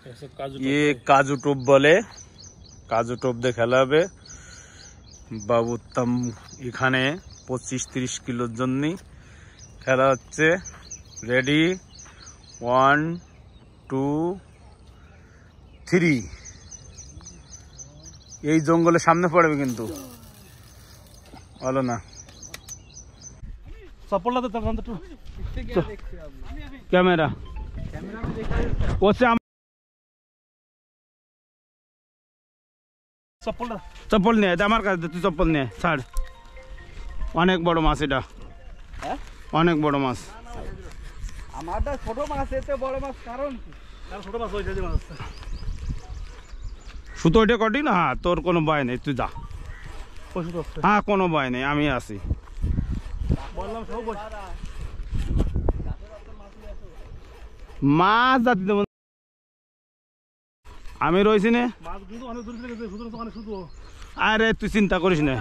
ये काजू टोप बोले, काजू टोप দিয়ে খেলা হবে। বাবু উত্তম এখানে 25-30 কিলোর জন্য খেলা হচ্ছে। রেডি 1 2 3। এই জঙ্গলের সামনে পড়বে কিন্তু বলো না। ক্যামেরা চপ্পল নিয়ে আমার কাছে, তুই চপ্পল নিয়ে ছাড়। অনেক বড় মাছ এটা, অনেক বড় মাছ। আমারটা ছোট মাছ, এতে বড় মাছ কারণ ছোট মাছ হয়েছে যে মাছ। সুতো ওইটা কটি না, হ্যাঁ তোর কোনো ভয় নেই, তুই যা। হ্যাঁ কোনো ভয় নেই, আমি আছি। মাছ জাতি দেব, আমি রয়েছি না। আরে তুই চিন্তা করিস না,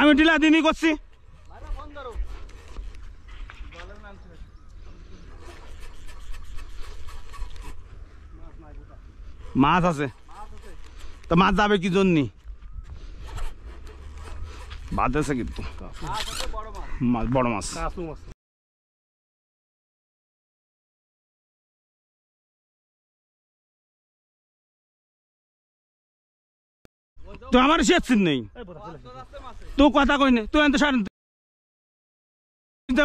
আমি ঢিলা দিনই করছি। মাছ আছে তো, মাছ যাবে কি জন্য? বাদ আছে কিন্তু মাছ, বড় মাছ। তো আমার শেষ নেই, তো কথা কই না তুই,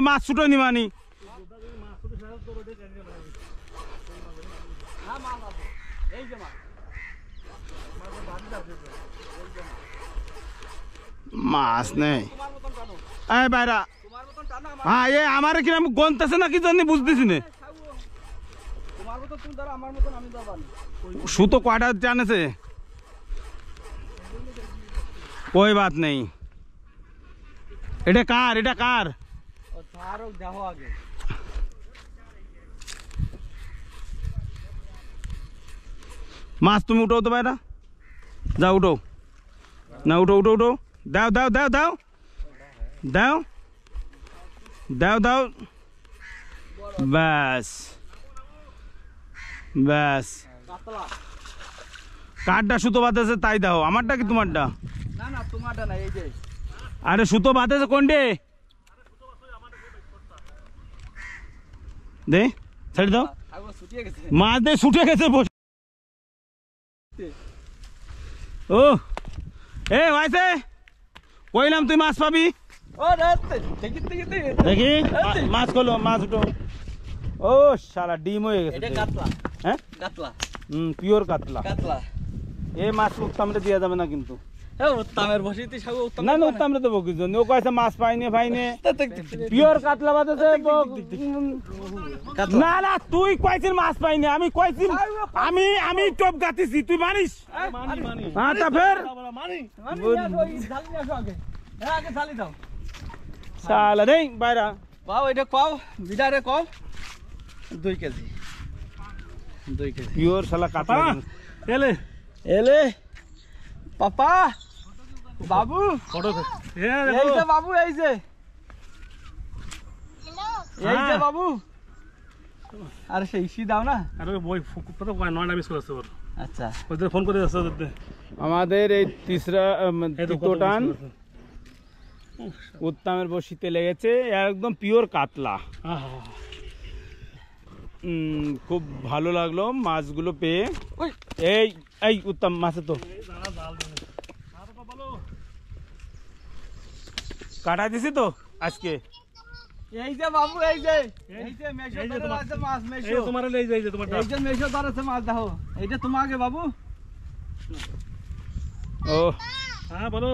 মাছ ছুটো নি মানি। মাছ নেই বাইরা। হ্যাঁ এ আমার কিরম গন্তাছে না কি জন্য বুঝতেছি না। সুতো কয়টা জানেছে, कोई बात नहीं। এটা কার, এটা কার? মাছ তুমি উঠাও তো বাইরা, যাও উঠো না, উঠো উঠো উঠো, দাও দাও দাও দাও দাও দাও দাও, ব্যাস ব্যাস। কাঠটা সুতো বাঁধেছে তাই দাও, আমারটা কি তোমারটা? না না তোমারটা না, এই যে। আরে সুতো বাঁধেছে কোনটে? দে ছেড়ে দাও, মাছ দে ছুটে গেছে। ও এ ভাইছে কইলাম তুই মাছ পাবি। দেখি মাছ খোলো, মাছ উঠো। ও শালা ডিম হয়ে গেছে। হ্যাঁ কাতলা, পিওর কাতলা। কাতলা এই মাছ উত্তমরে দেওয়া যাবে না কিন্তু। না না উত্তমরে দেবো কি জন্য? ও কয়েছে মাছ পাইনি পাইনি, পিওর কাতলা বাদে। না না তুই কয়েছিস মাছ পাইনি, আমি কয়েছি, আমি টপ গাতিছি, তুই মানিস? আচ্ছা ফের শালা নেই বাইরা পাও, এটা পাও বিদারে কও 2 কেজি, 2 কেজি পিওর শালা কাতলা। এলে এলে পাপা বাবু, এই যে বাবু, এই যে এই যে বাবু। আরে সেই ইসি দাও না। আরে বই কত 9টা মিস করেছে ওর। আচ্ছা ওদের ফোন করে যাচ্ছে ওদের। আমাদের এই তৃতীয় টান উত্তমের বসিতে লেগেছে, একদম পিওর কাতলা। খুব ভালো লাগলো মাছগুলো পেয়ে। এই এই উত্তম মাছে তো কাটা দিছি তো আজকে। এই যে বাবু, এই যে মেশো ধরে আছে মাছ, মেশো তোমার এই যে তোমারটা, এই যে মেশো ধরে আছে মাছ, দেখো এইটা তোমাকে বাবু। ও হ্যাঁ বলো।